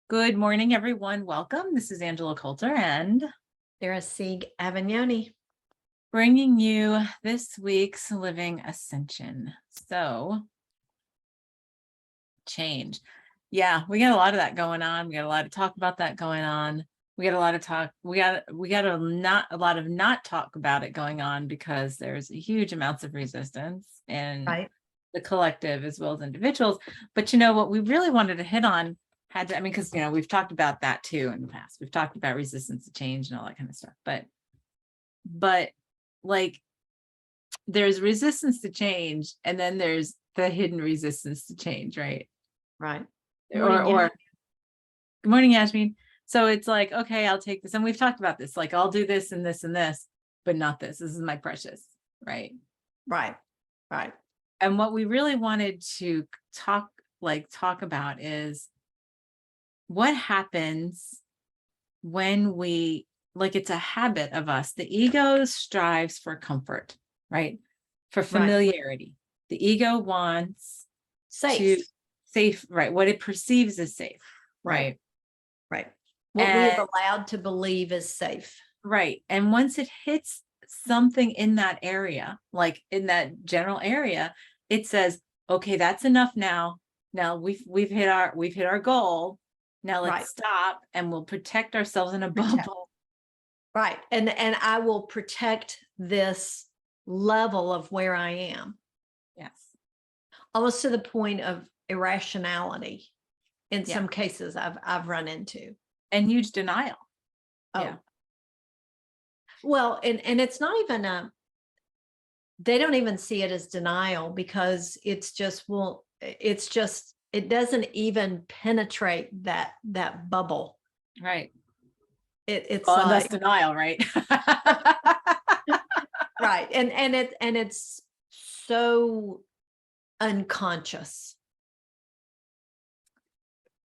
Good morning, everyone. Welcome. This is Angela Coulter and Sarah Sieg Avignoni. bringing you this week's Living Ascension. So, change. Yeah, we got a lot of that going on. We got a lot of talk about that going on. We got a lot of talk. We got a lot of not talk about it going on because there's huge amounts of resistance in Right. the collective as well as individuals. But you know what we really wanted to hit on because we've talked about that too in the past. We've talked about resistance to change and all that kind of stuff. But like there's resistance to change, and then there's the hidden resistance to change, right? Right. Or good morning, Yasmin. So it's like, okay, I'll take this. And we've talked about this, like I'll do this and this and this, but not this. This is my precious, right? Right. Right. And what we really wanted to talk about is what happens when we, like, it's a habit of us. The ego strives for comfort, right? For familiarity. The ego wants safe, right? What it perceives as safe, right? Right. What we have allowed to believe is safe. Right. And once it hits something in that area, like in that general area, it says, okay, that's enough now. Now we've hit our goal. Now let's stop, and we'll protect ourselves in a bubble. Right. And I will protect this level of where I am. Yes. Almost to the point of irrationality in some cases I've run into. And huge denial. Oh. Yeah. Well, and it's not even they don't even see it as denial, because it's just, it doesn't even penetrate that bubble. Right. It's like, that's denial, right? Right. And it's so unconscious.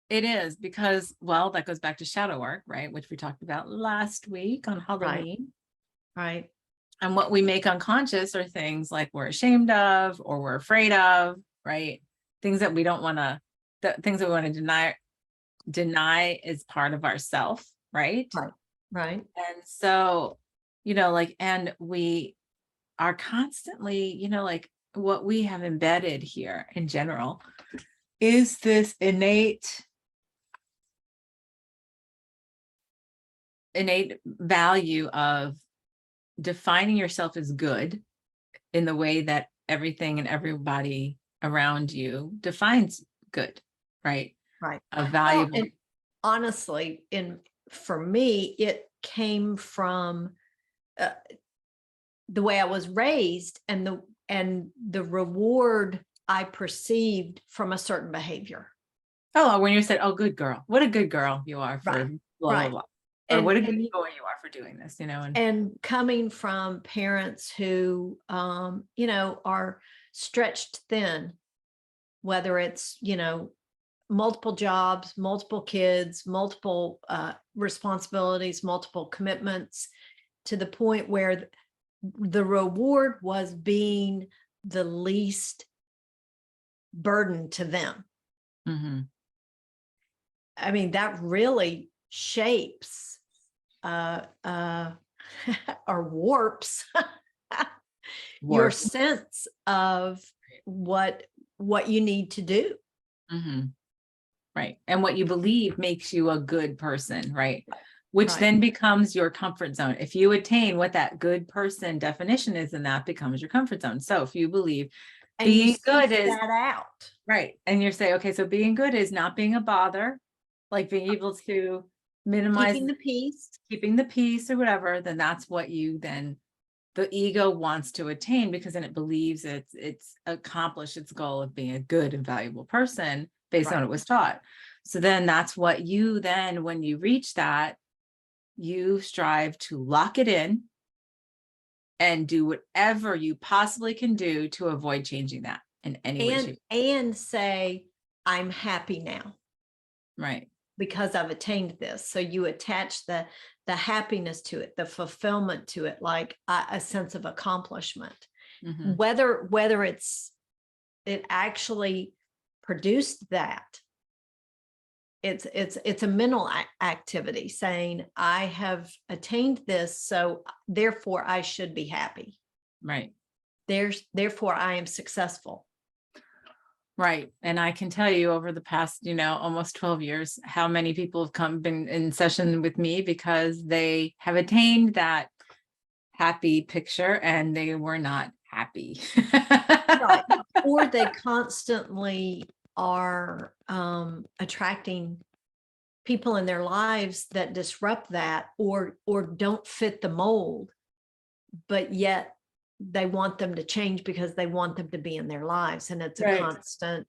It is, because, well, that goes back to shadow work, right? Which we talked about last week on Halloween. Right. And what we make unconscious are things like we're ashamed of or we're afraid of, right? Things that we don't want to, things that we want to deny is part of ourself, right? Right. And so, and we are constantly, like what we have embedded here in general is this innate value of defining yourself as good in the way that everything and everybody around you defines good, right? Right. A valuable. Well, and honestly, for me, it came from the way I was raised and the reward I perceived from a certain behavior. Oh, when you said, "Oh, good girl, what a good girl you are for blah blah blah," or "What a good boy you are for doing this," and coming from parents who are stretched thin, whether it's multiple jobs, multiple kids, multiple responsibilities, multiple commitments, to the point where the reward was being the least burden to them. Mm-hmm. I mean, that really shapes or warps your sense of what you need to do. Mm-hmm. Right. And what you believe makes you a good person, right? Which then becomes your comfort zone. If you attain what that good person definition is, then that becomes your comfort zone. So if you believe being good is that out. Right. And you're saying, okay, so being good is not being a bother, like being able to minimize keeping the peace or whatever, then that's what the ego wants to attain, because then it believes it's accomplished its goal of being a good and valuable person based on what it was taught. So then that's what when you reach that, you strive to lock it in and do whatever you possibly can do to avoid changing that in any way. And say, I'm happy now. Right. Because I've attained this. So you attach the happiness to it, the fulfillment to it, like a sense of accomplishment. Mm-hmm. Whether it actually produced that it's a mental activity saying, I have attained this, so therefore I should be happy. Right. Therefore I am successful. Right. And I can tell you over the past, almost 12 years, how many people have been in session with me because they have attained that happy picture and they were not happy. Right. Or they constantly are attracting people in their lives that disrupt that or don't fit the mold, but yet they want them to change because they want them to be in their lives. And it's a Right. constant,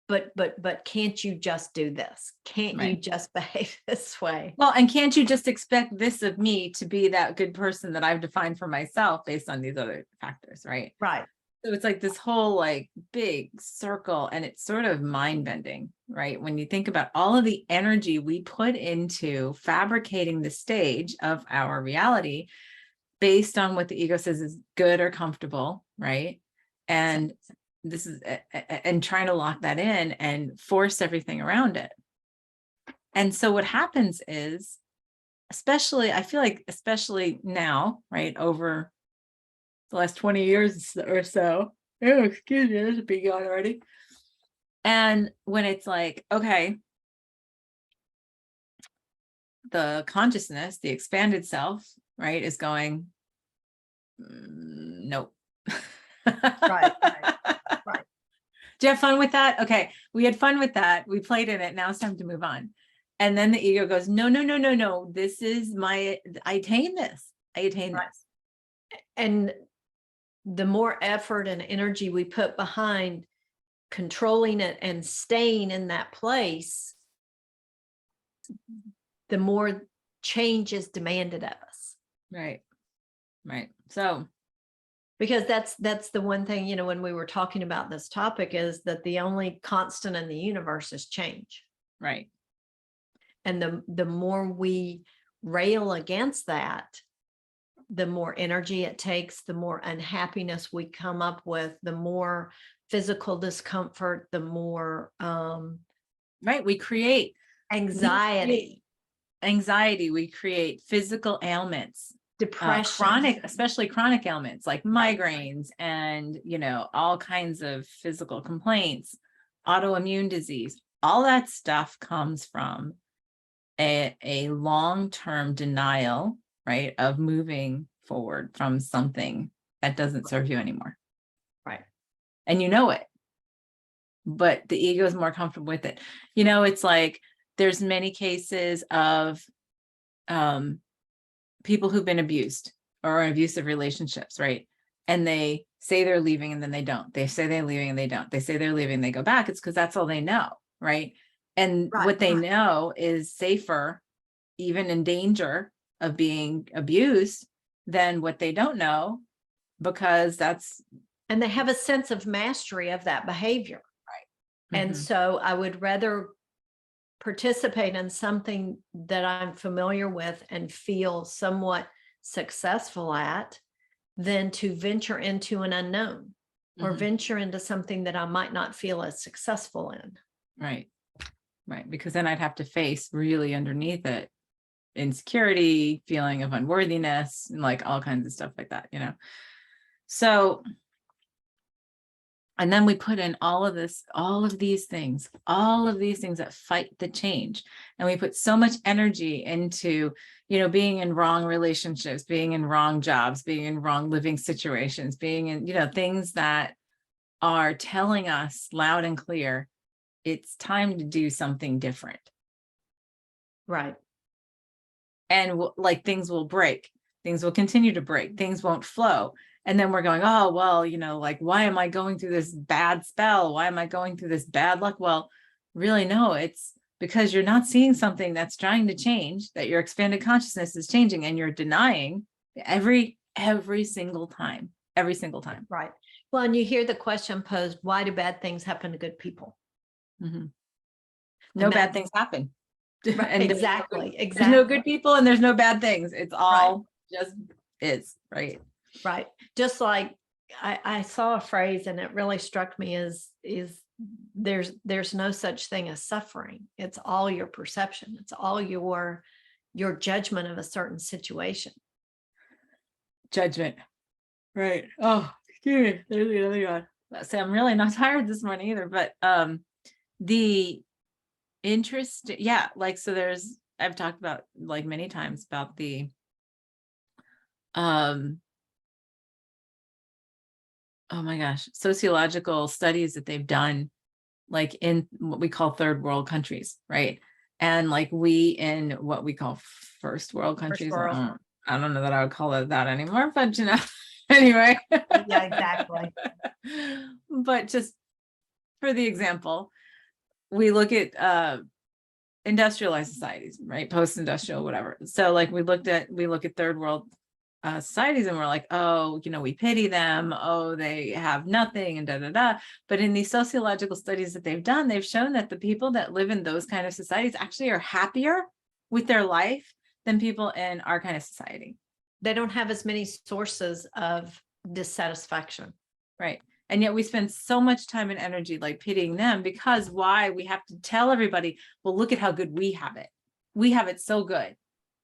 but can't you just do this? Can't you just behave this way? Well, and can't you just expect this of me to be that good person that I've defined for myself based on these other factors, right? Right. So it's like this whole like big circle, and it's sort of mind bending, right? When you think about all of the energy we put into fabricating the stage of our reality based on what the ego says is good or comfortable, right? And this is, and trying to lock that in and force everything around it. And so what happens is, especially, I feel like, especially now, right, over the last 20 years or so, oh, excuse me, there's a big yawn already. And when it's like, okay, the consciousness, the expanded self, right, is going, nope. Right. Do you have fun with that? Okay, we had fun with that. We played in it. Now it's time to move on. And then the ego goes, no, no, no, no, no. This is I attain this. I attain this. And the more effort and energy we put behind controlling it and staying in that place, the more change is demanded of us. Right. Right. So, because that's the one thing, when we were talking about this topic, is that the only constant in the universe is change. Right. And the more we rail against that, the more energy it takes, the more unhappiness we come up with, the more physical discomfort, the more right. We create anxiety. We create physical ailments, depression, especially chronic ailments like migraines and, all kinds of physical complaints, autoimmune disease. All that stuff comes from a long-term denial, right, of moving forward from something that doesn't serve you anymore. Right. And you know it, but the ego is more comfortable with it. It's like there's many cases of people who've been abused or in abusive relationships, right? And they say they're leaving and then they don't. They say they're leaving and they don't. They say they're leaving and they go back. It's because that's all they know, right? And what they know is safer, even in danger of being abused, than what they don't know, because that's... And they have a sense of mastery of that behavior. Right. And so I would rather participate in something that I'm familiar with and feel somewhat successful at than to venture into an unknown or venture into something that I might not feel as successful in. Right. Right. Because then I'd have to face really underneath it insecurity, feeling of unworthiness, and like all kinds of stuff like that, So, and then we put in all of these things that fight the change. And we put so much energy into, being in wrong relationships, being in wrong jobs, being in wrong living situations, being in, things that are telling us loud and clear, it's time to do something different. Right. And like things will break, things will continue to break, things won't flow. And then we're going, oh, well, like, why am I going through this bad spell? Why am I going through this bad luck? Well, really, no, it's because you're not seeing something that's trying to change, that your expanded consciousness is changing, and you're denying every single time. Right. Well, and you hear the question posed, why do bad things happen to good people? No bad things happen. Right, and exactly. There's no good people and there's no bad things. It's all just is, right? Right. Just like I saw a phrase and it really struck me is there's no such thing as suffering. It's all your perception. It's all your judgment of a certain situation. Judgment. Right. Oh, excuse me. There's the other one. So I'm really not tired this morning either, but the interest, yeah, like, so I've talked about like many times about the oh my gosh, sociological studies that they've done, like in what we call third world countries, right? And like we in what we call first world countries. world. I don't know that I would call it that anymore, but anyway. Yeah, exactly. But just for the example, we look at industrialized societies, right? Post-industrial, whatever. So like we look at third world societies and we're like, oh, we pity them. Oh, they have nothing and da, da, da. But in these sociological studies that they've done, they've shown that the people that live in those kind of societies actually are happier with their life than people in our kind of society. They don't have as many sources of dissatisfaction. Right. And yet we spend so much time and energy like pitying them, because why? We have to tell everybody, well, look at how good we have it. We have it so good.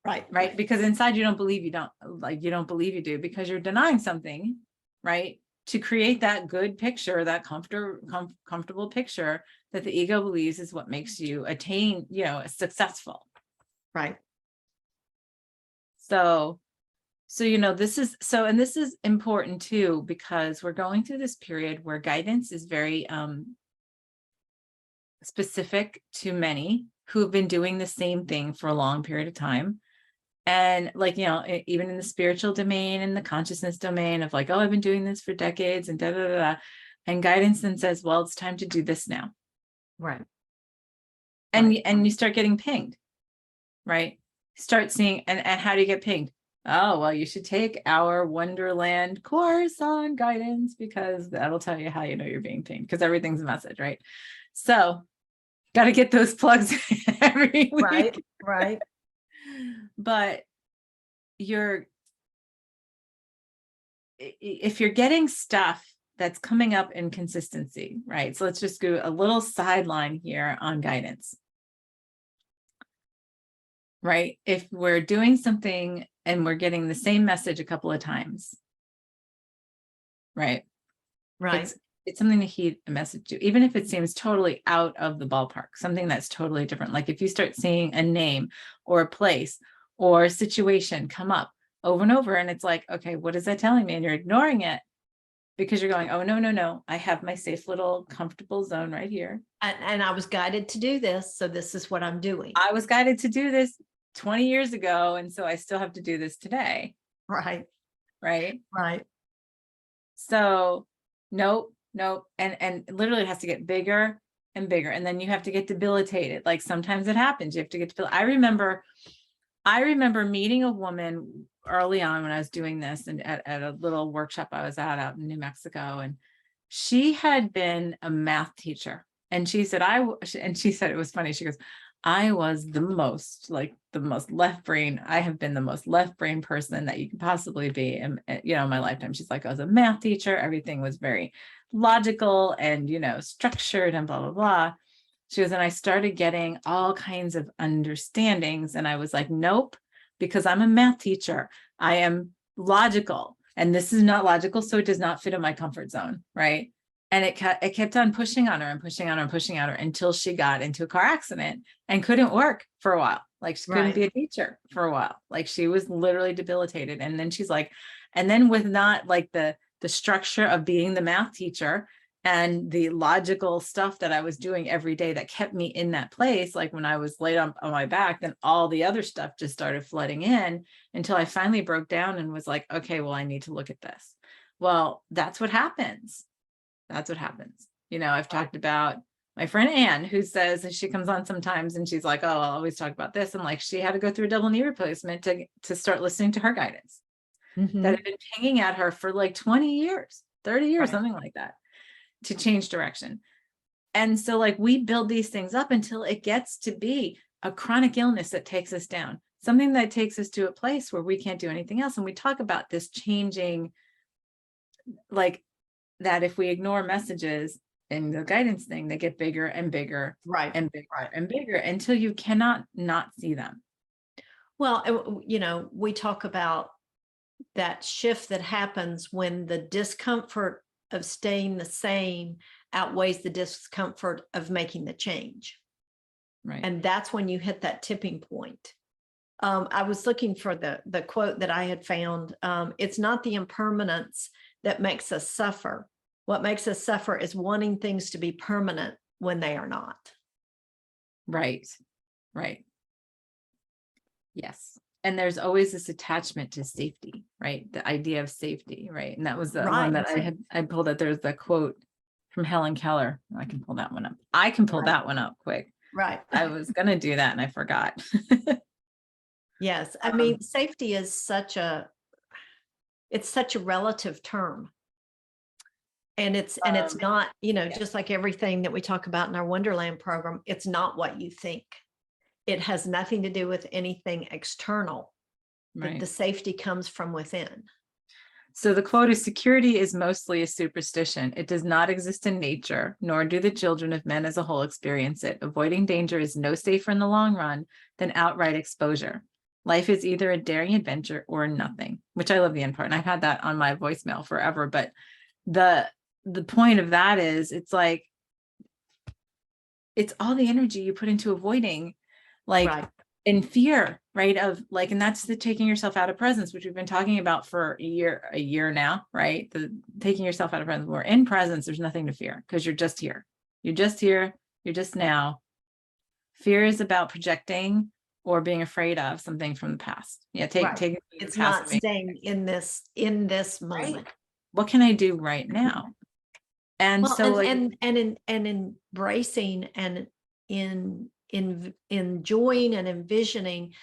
Right. Because inside you don't believe you believe you do, because you're denying something, right? To create that good picture, that comfortable picture that the ego believes is what makes you attain, successful. Right. So this is important too, because we're going through this period where guidance is very specific to many who have been doing the same thing for a long period of time. And like, even in the spiritual domain and the consciousness domain of like, oh, I've been doing this for decades and da, da, da, da. And guidance then says, well, it's time to do this now. Right. And you start getting pinged, right? Start seeing, and how do you get pinged? Oh, well, you should take our Wonderland course on guidance, because that'll tell you how you're being pinged, because everything's a message, right? So got to get those plugs every week. Right. But if you're getting stuff that's coming up in consistency, right? So let's just do a little sideline here on guidance, right? If we're doing something and we're getting the same message a couple of times, right? It's something to heed a message to, even if it seems totally out of the ballpark, something that's totally different. Like if you start seeing a name or a place or a situation come up over and over, and it's like, okay, what is that telling me? And you're ignoring it because you're going, oh, no, I have my safe little comfortable zone right here. And I was guided to do this, so this is what I'm doing. I was guided to do this 20 years ago, and so I still have to do this today. Right. So nope. And literally it has to get bigger and bigger. And then you have to get debilitated. Like sometimes it happens. You have to get to, I remember meeting a woman early on when I was doing this, and at a little workshop I was at out in New Mexico. And she had been a math teacher. And she said, it was funny. She goes, I was the most left brain. I have been the most left brain person that you could possibly be in my lifetime. She's like, I was a math teacher. Everything was very logical and, structured and blah, blah, blah. She goes, and I started getting all kinds of understandings. And I was like, nope, because I'm a math teacher. I am logical. And this is not logical. So it does not fit in my comfort zone. Right. And it kept on pushing on her and pushing on her and pushing on her until she got into a car accident and couldn't work for a while. Like she couldn't be a teacher for a while. Like she was literally debilitated. And then she's like, and then with not like the structure of being the math teacher and the logical stuff that I was doing every day that kept me in that place, like when I was laid on my back, then all the other stuff just started flooding in until I finally broke down and was like, okay, well, I need to look at this. Well, that's what happens. I've talked about my friend Anne, who says that she comes on sometimes and she's like, oh, I'll always talk about this. And like, she had to go through a double knee replacement to start listening to her guidance that had been pinging at her for like 20 years, 30 years, something like that, to change direction. And so like, we build these things up until it gets to be a chronic illness that takes us down, something that takes us to a place where we can't do anything else. And we talk about this changing, like, that if we ignore messages in the guidance thing, they get bigger and bigger Right. and bigger and bigger until you cannot not see them. Well, we talk about that shift that happens when the discomfort of staying the same outweighs the discomfort of making the change. Right. And that's when you hit that tipping point. I was looking for the quote that I had found. It's not the impermanence that makes us suffer. What makes us suffer is wanting things to be permanent when they are not. Right. Right. Yes. And there's always this attachment to safety, right? The idea of safety, right? And that was the one that I pulled up. There's the quote from Helen Keller. I can pull that one up. I can pull that one up quick. Right. I was going to do that and I forgot. Yes. I mean, safety is such a relative term. And it's not, just like everything that we talk about in our Wonderland program, it's not what you think. It has nothing to do with anything external. Right. The safety comes from within. So the quote is, security is mostly a superstition. It does not exist in nature, nor do the children of men as a whole experience it. Avoiding danger is no safer in the long run than outright exposure. Life is either a daring adventure or nothing, which I love the end part. And I've had that on my voicemail forever. But the point of that is, it's like, it's all the energy you put into avoiding, like in fear, right? Of like, and that's the taking yourself out of presence, which we've been talking about for a year now, right? The taking yourself out of presence. We're in presence. There's nothing to fear because you're just here. You're just here. You're just now. Fear is about projecting or being afraid of something from the past. Yeah. Take it's not staying in this moment. Right. What can I do right now? And so and embracing and in enjoying and envisioning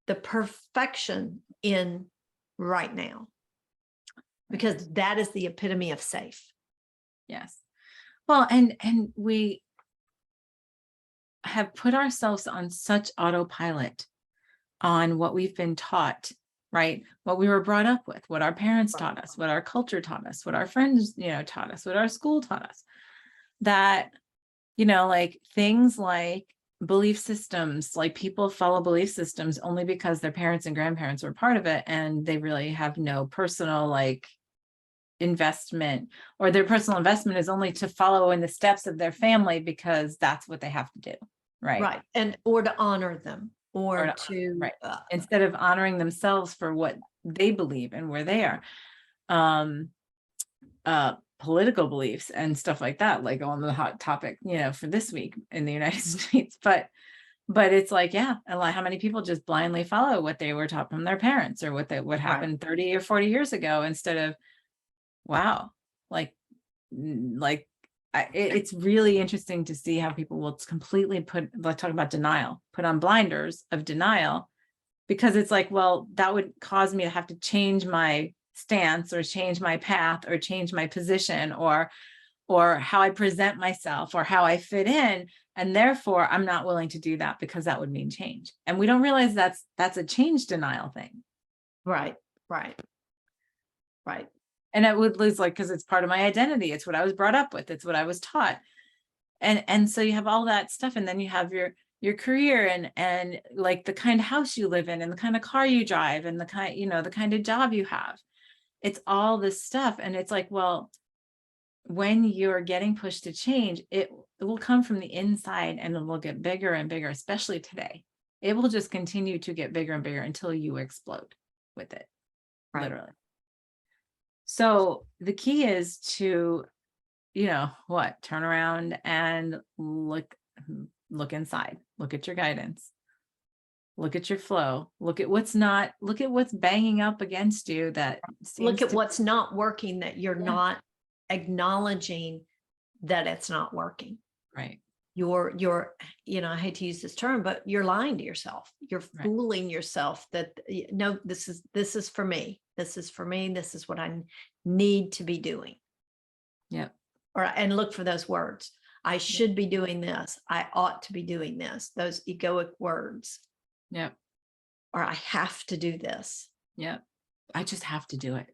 the perfection in right now, because that is the epitome of safe. Yes. Well, and we have put ourselves on such autopilot on what we've been taught, right? What we were brought up with, what our parents taught us, what our culture taught us, what our friends, taught us, what our school taught us, that, like things like belief systems, like people follow belief systems only because their parents and grandparents were part of it. And they really have no personal investment, or their personal investment is only to follow in the steps of their family because that's what they have to do. Right. And, or to honor them or to, right. Instead of honoring themselves for what they believe and where they are. Political beliefs and stuff like that, like on the hot topic, for this week in the United States. But it's like, yeah, how many people just blindly follow what they were taught from their parents or what happened 30 or 40 years ago, instead of, wow, it's really interesting to see how people will completely talk about denial, put on blinders of denial, because it's like, well, that would cause me to have to change my stance or change my path or change my position or how I present myself or how I fit in. And therefore I'm not willing to do that because that would mean change. And we don't realize that's a change denial thing. Right. And it would lose, because it's part of my identity. It's what I was brought up with. It's what I was taught. And so you have all that stuff. And then you have your career and like the kind of house you live in and the kind of car you drive and the kind of job you have. It's all this stuff. And it's like, well, when you're getting pushed to change, it will come from the inside and it will get bigger and bigger, especially today. It will just continue to get bigger and bigger until you explode with it, literally. So the key is to, turn around and look inside, look at your guidance, look at your flow, look at what's banging up against you, that look at what's not working, that you're not acknowledging that it's not working. Right. You're I hate to use this term, but you're lying to yourself. You're fooling yourself that no, this is for me. This is for me. This is what I need to be doing. Yep. And look for those words. I should be doing this. I ought to be doing this. Those egoic words. Yep. Or I have to do this. Yep. I just have to do it.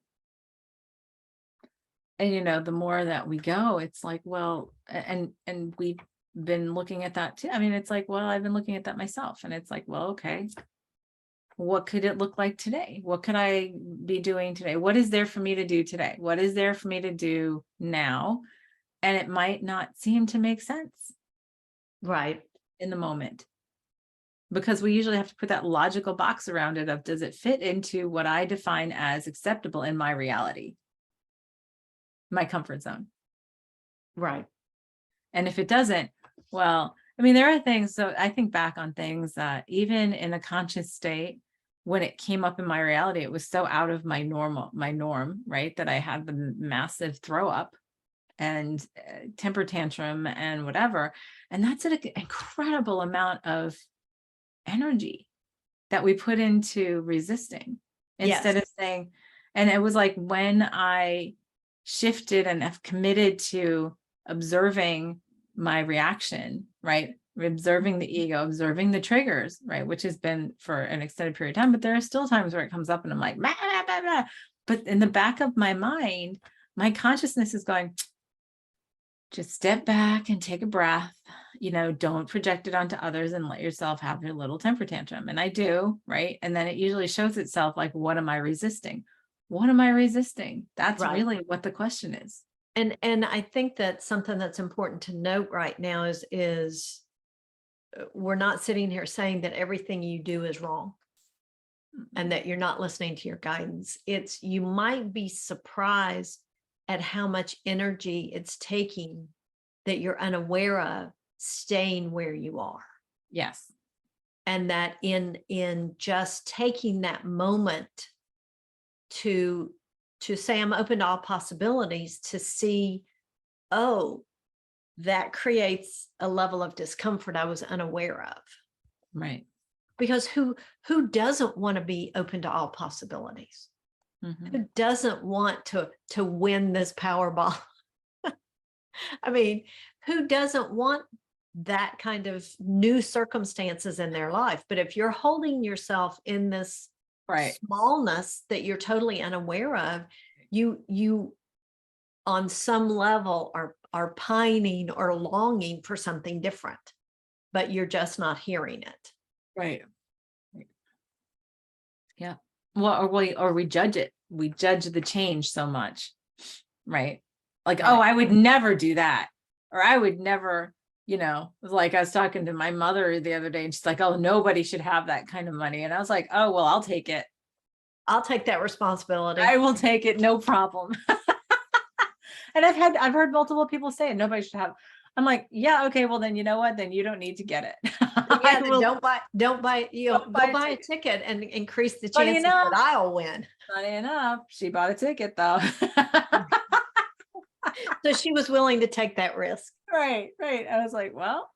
the more that we go, it's like, well, and we've been looking at that too. I mean, it's like, well, I've been looking at that myself, and it's like, well, okay, what could it look like today? What could I be doing today? What is there for me to do today? What is there for me to do now? And it might not seem to make sense Right. in the moment, because we usually have to put that logical box around it of, does it fit into what I define as acceptable in my reality, my comfort zone? Right. And if it doesn't, well, I mean, there are things, so I think back on things that even in a conscious state, when it came up in my reality, it was so out of my norm, right? That I had the massive throw up and temper tantrum and whatever. And that's an incredible amount of energy that we put into resisting, instead of saying, and it was like when I shifted and have committed to observing my reaction, right? Observing the ego, observing the triggers, right? Which has been for an extended period of time, but there are still times where it comes up and I'm like, blah, blah, blah, blah. But in the back of my mind, my consciousness is going, just step back and take a breath, don't project it onto others and let yourself have your little temper tantrum. And I do, right? And then it usually shows itself like, what am I resisting? What am I resisting? That's really what the question is. And I think that something that's important to note right now is we're not sitting here saying that everything you do is wrong and that you're not listening to your guidance. It's, you might be surprised at how much energy it's taking that you're unaware of staying where you are. Yes. And that in just taking that moment to say, I'm open to all possibilities, to see, oh, that creates a level of discomfort I was unaware of. Right. Because who doesn't want to be open to all possibilities? Mm-hmm. Who doesn't want to win this Powerball? I mean, who doesn't want that kind of new circumstances in their life? But if you're holding yourself in this smallness that you're totally unaware of, you on some level are pining or longing for something different, but you're just not hearing it. Right. Yeah. Well, or we judge it. We judge the change so much, right? Like, oh, I would never do that. Or I would never, like I was talking to my mother the other day and she's like, oh, nobody should have that kind of money. And I was like, oh, well, I'll take it. I'll take that responsibility. I will take it. No problem. And I've heard multiple people say it. Nobody should have. I'm like, yeah, okay, well then, you know what? Then you don't need to get it. Yeah, don't buy, go buy a ticket and increase the chances that I'll win. Funny enough, she bought a ticket though. So she was willing to take that risk. Right. I was like, well,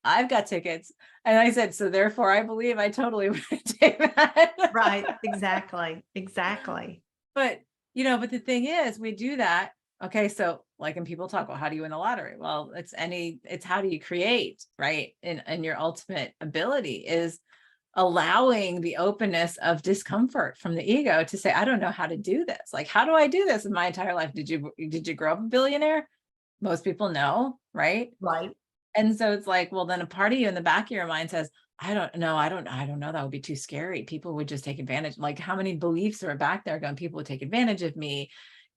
I've got tickets. And I said, so therefore I believe I totally would take that. Right. Exactly. But, but the thing is, we do that. Okay. So like, when people talk, well, how do you win the lottery? Well, it's how do you create, right? And your ultimate ability is allowing the openness of discomfort from the ego to say, I don't know how to do this. Like, how do I do this in my entire life? Did you grow up a billionaire? Most people know, right? Right. And so it's like, well, then a part of you in the back of your mind says, I don't know. That would be too scary. People would just take advantage. Like, how many beliefs are back there going, people would take advantage of me.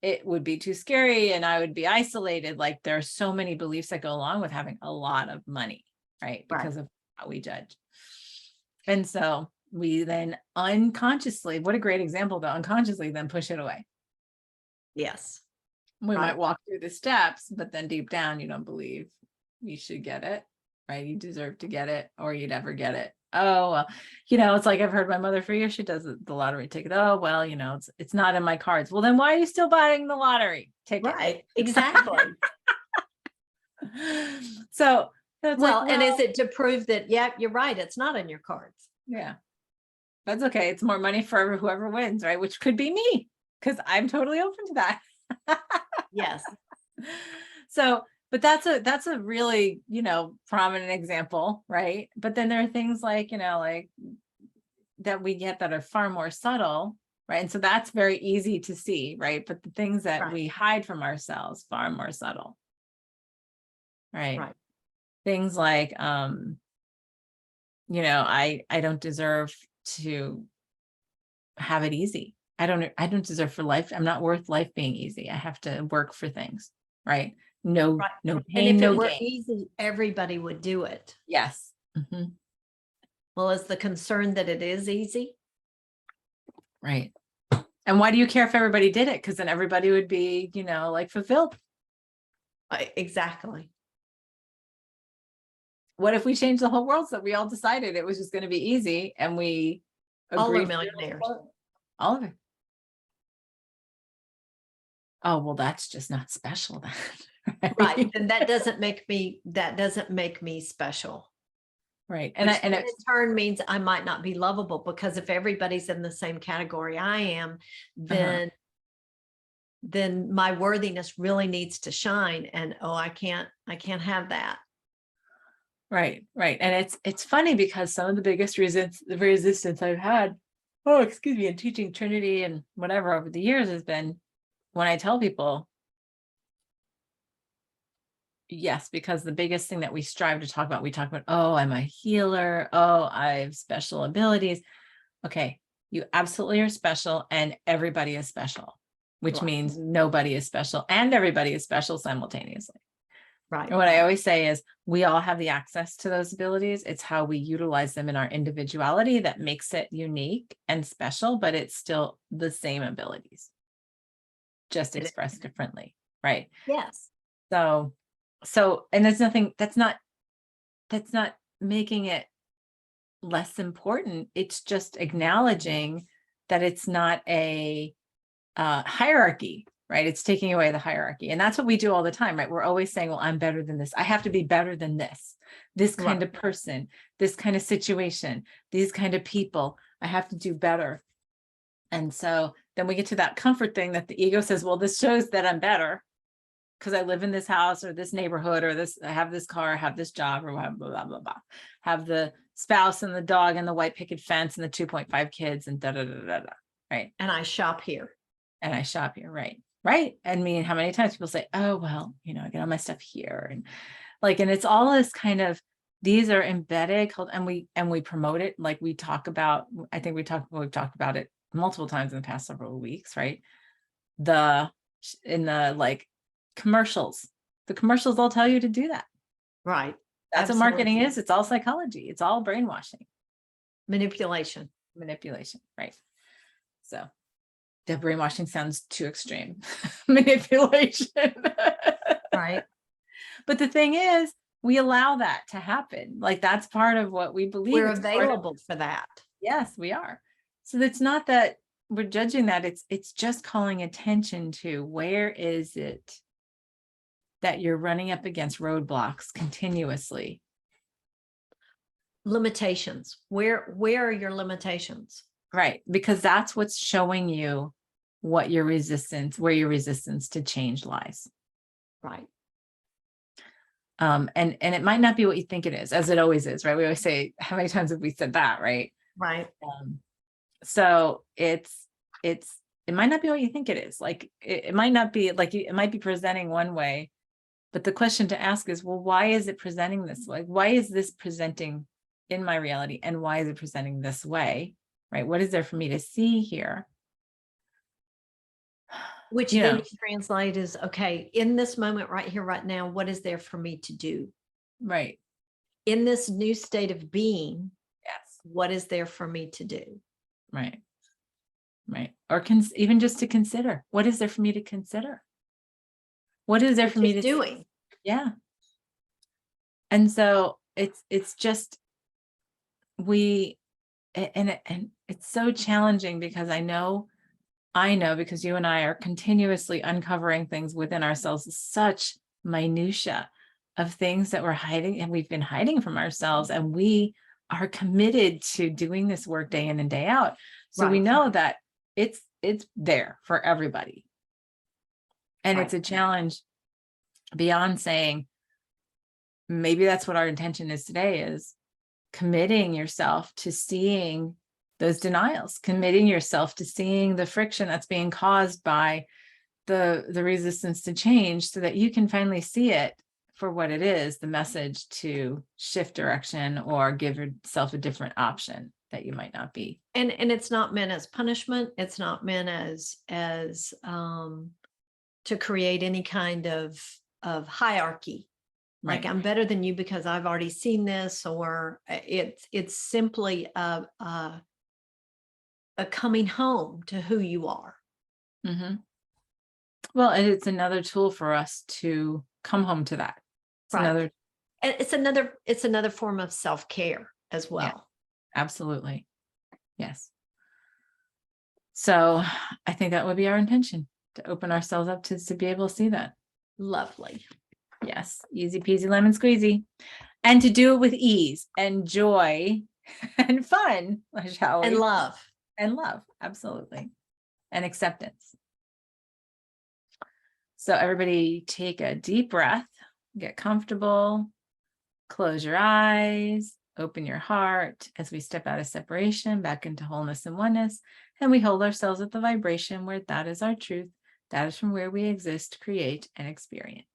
It would be too scary and I would be isolated. Like, there are so many beliefs that go along with having a lot of money, right? Because of how we judge. And so we then unconsciously, what a great example, though, unconsciously then push it away. Yes. We might walk through the steps, but then deep down, you don't believe you should get it, right? You deserve to get it, or you'd ever get it. Oh, well, it's like, I've heard my mother for years, she does the lottery ticket. Oh, well, it's not in my cards. Well, then why are you still buying the lottery ticket? Right. Exactly. So well, and is it to prove that, yeah, you're right, it's not in your cards? Yeah. That's okay. It's more money for whoever wins, right? Which could be me, because I'm totally open to that. Yes. So, but that's a really, prominent example, right? But then there are things like, like that we get that are far more subtle, right? And so that's very easy to see, right? But the things that Right. we hide from ourselves, far more subtle, right? Right. Things like, you know, I don't deserve to have it easy. I don't deserve for life. I'm not worth life being easy. I have to work for things, right? No, Right. no And pain, if no it were gain. easy, everybody would do it. Yes. Mhm. Well, is the concern that it is easy? Right. And why do you care if everybody did it? Because then everybody would be, you know, like fulfilled. Exactly. What if we changed the whole world so we all decided it was just going to be easy and we All are agreed? millionaires. All of it. Oh, well, that's just not special then. Right. And that doesn't make me special. Right. Which then in turn means I might not be lovable, because if everybody's in the same category I am, then my worthiness really needs to shine. And I can't have that. Right, right. And it's funny because some of the biggest resistance I've had, oh, excuse me, in teaching Trinity and whatever over the years has been when I tell people, yes, because the biggest thing that we strive to talk about, we talk about, oh, I'm a healer. Oh, I have special abilities. Okay, you absolutely are special, and everybody is special, which Right. means nobody is special and everybody is special simultaneously. Right. And what I always say is we all have the access to those abilities. It's how we utilize them in our individuality that makes it unique and special, but it's still the same abilities, just expressed differently. Right. Yes. So, and there's nothing that's not making it less important. It's just acknowledging that it's not a hierarchy, right? It's taking away the hierarchy. And that's what we do all the time, right? We're always saying, well, I'm better than this. I have to be better than this kind of person, this kind of situation, these kind of people. I have to do better. And so then we get to that comfort thing that the ego says, well, this shows that I'm better because I live in this house or this neighborhood or this, I have this car, I have this job or blah, blah, blah, blah, blah. Have the spouse and the dog and the white picket fence and the 2.5 kids and da, da, da, da, da. Right. And I shop here. And I shop here. Right. Right. I mean, how many times people say, oh, well, you know, I get all my stuff here. And like, and it's all this kind of, these are embedded and we promote it. Like we talk about, I think we've talked about it multiple times in the past several weeks, right? In the like commercials, the commercials all tell you to do that. Right. That's what marketing is. It's all psychology. It's all brainwashing. Manipulation. Right. So the brainwashing sounds too extreme. Manipulation. Right. But the thing is, we allow that to happen. Like that's part of what we believe. We're available for that. Yes, we are. So it's not that we're judging that. It's just calling attention to where is it that you're running up against roadblocks continuously. Limitations. Where are your limitations? Right. Because that's what's showing you what your resistance, where your resistance to change lies. Right. And it might not be what you think it is, as it always is, right? We always say, how many times have we said that, right? Right. So it might not be what you think it is. Like it might not be like it might be presenting one way, but the question to ask is, well, why is it presenting this way? Why is this presenting in my reality? And why is it presenting this way? Right? What is there for me to see here? Which then you translate is, okay, in this moment right here, right now, what is there for me to do? Right. In this new state of being, yes, what is there for me to do? Right. Right. Or even just to consider, what is there for me to consider? What is there for me to doing? Yeah. And so it's just, and it's so challenging because I know because you and I are continuously uncovering things within ourselves, such minutia of things that we're hiding and we've been hiding from ourselves. And we are committed to doing this work day in and day out. So we know that it's there for everybody. And it's a challenge beyond saying, maybe that's what our intention is today, is committing yourself to seeing those denials, committing yourself to seeing the friction that's being caused by the resistance to change, so that you can finally see it for what it is, the message to shift direction or give yourself a different option that you might not be. And it's not meant as punishment. It's not meant as to create any kind of hierarchy. Like, Right. I'm better than you because I've already seen this, or it's simply a coming home to who you are. Mm-hmm. Well, and it's another tool for us to come home to that. It's Right. another, And it's another form of self-care as well. yeah, absolutely. Yes. So I think that would be our intention, to open ourselves up to be able to see that. Lovely. Yes. Easy peasy lemon squeezy. And to do it with ease and joy and fun, shall we? And love. And love. Absolutely. And acceptance. So everybody take a deep breath, get comfortable, close your eyes, open your heart as we step out of separation back into wholeness and oneness. And we hold ourselves at the vibration where that is our truth. That is from where we exist, create, and experience.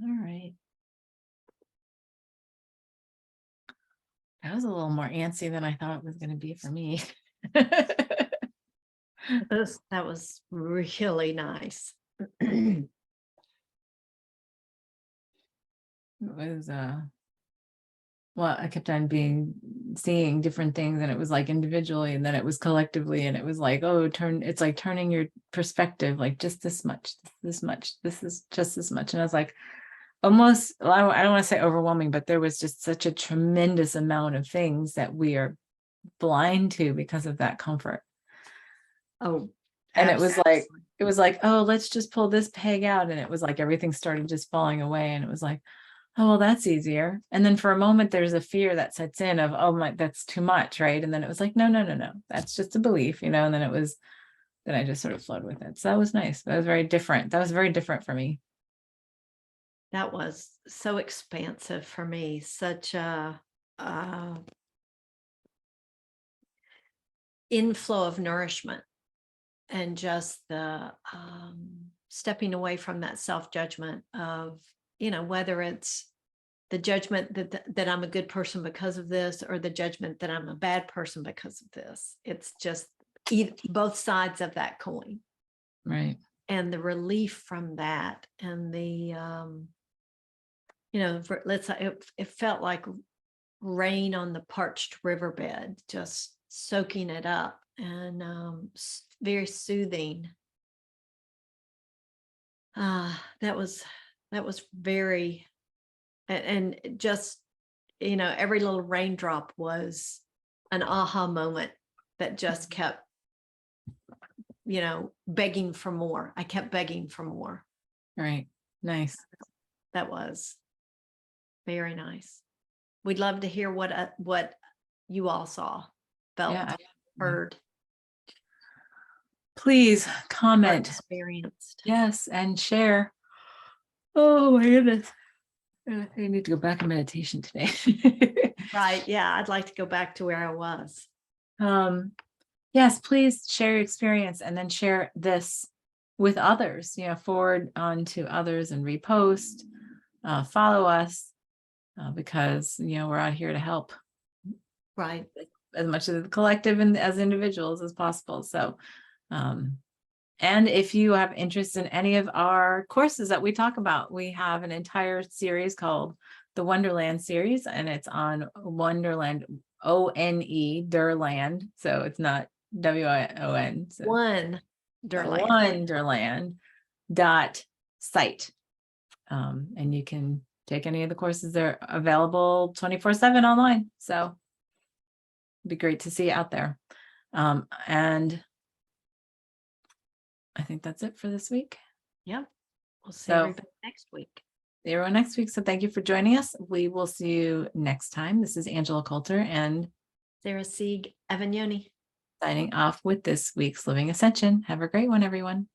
All right. That was a little more antsy than I thought it was going to be for me. That was really nice. It was well, I kept on seeing different things, and it was like individually, and then it was collectively, and it was like, oh, it's like turning your perspective, like just this much, this much, this is just this much. And I was like, almost, well, I don't want to say overwhelming, but there was just such a tremendous amount of things that we are blind to because of that comfort. Oh, And absolutely. it was like, oh, let's just pull this peg out. And it was like everything started just falling away. And it was like, oh, well, that's easier. And then for a moment, there's a fear that sets in of, oh my, that's too much, right? And then it was like, no, that's just a belief, and then then I just sort of flowed with it. So that was nice. That was very different. That was very different for me. That was so expansive for me, such a inflow of nourishment, and just the stepping away from that self-judgment of, whether it's the judgment that I'm a good person because of this, or the judgment that I'm a bad person because of this. It's just both sides of that coin. Right. And the relief from that, and the let's say it felt like rain on the parched riverbed, just soaking it up, and very soothing. That was very, and just, every little raindrop was an aha moment that just kept, begging for more. I kept begging for more. Right. Nice. That was very nice. We'd love to hear what you all saw, felt, heard. Please comment, experienced. Yes, and share. Oh my goodness. I need to go back in meditation today. Right. Yeah. I'd like to go back to where I was. Yes, please share your experience, and then share this with others, forward on to others and repost, follow us, because, we're out here to help. Right. As much of the collective and as individuals as possible. So, and if you have interest in any of our courses that we talk about, we have an entire series called the Wonderland series, and it's on Wonderland, ONE, Derland. So it's not WION. So Wonderland .site. And you can take any of the courses. They're available 24/7 online. So it'd be great to see you out there. And I think that's it for this week. Yep. We'll see everybody next week. See everyone next week. So thank you for joining us. We will see you next time. This is Angela Coulter and Sarah Sieg Avagnoni signing off with this week's Living Ascension. Have a great one, everyone.